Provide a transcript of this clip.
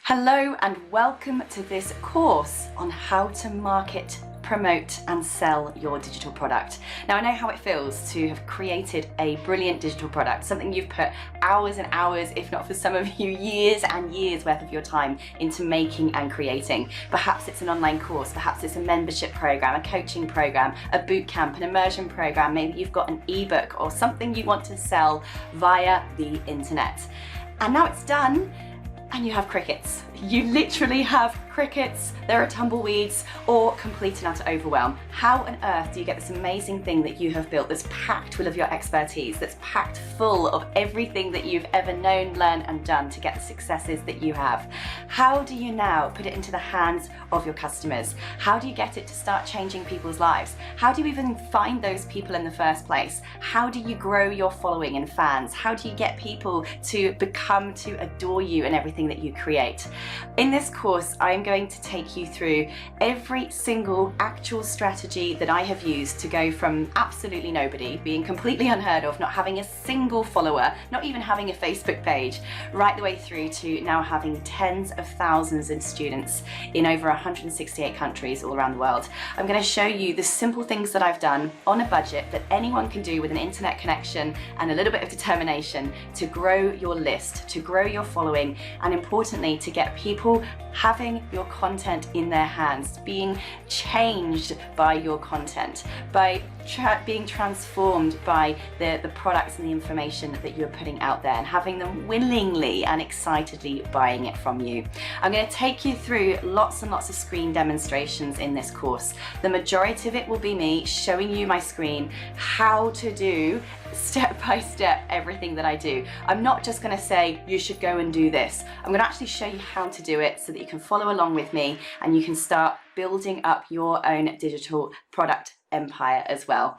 Hello and welcome to this course on how to market, promote and sell your digital product. Now I know how it feels to have created a brilliant digital product, something you've put hours and hours, if not for some of you years and years worth of your time into making and creating. Perhaps it's an online course, perhaps it's a membership program, a coaching program, a boot camp, an immersion program, maybe you've got an ebook or something you want to sell via the internet. And now it's done and you have crickets. You literally have crickets, there are tumbleweeds, or complete and utter overwhelm. How on earth do you get this amazing thing that you have built that's packed full of your expertise, that's packed full of everything that you've ever known, learned and done to get the successes that you have? How do you now put it into the hands of your customers? How do you get it to start changing people's lives? How do you even find those people in the first place? How do you grow your following and fans? How do you get people to become to adore you and everything that you create? In this course, I am going to take you through every single actual strategy that I have used to go from absolutely nobody, being completely unheard of, not having a single follower, not even having a Facebook page, right the way through to now having tens of thousands of students in over 168 countries all around the world. I'm going to show you the simple things that I've done on a budget that anyone can do with an internet connection and a little bit of determination to grow your list, to grow your following, and importantly, to get people having your content in their hands, being changed by your content, by being transformed by the products and the information that you're putting out there, and having them willingly and excitedly buying it from you. I'm going to take you through lots and lots of screen demonstrations in this course. The majority of it will be me showing you my screen, how to do step by step everything that I do. I'm not just going to say you should go and do this. I'm going to actually show you how to do it so that you can follow along with me and you can start building up your own digital product empire as well.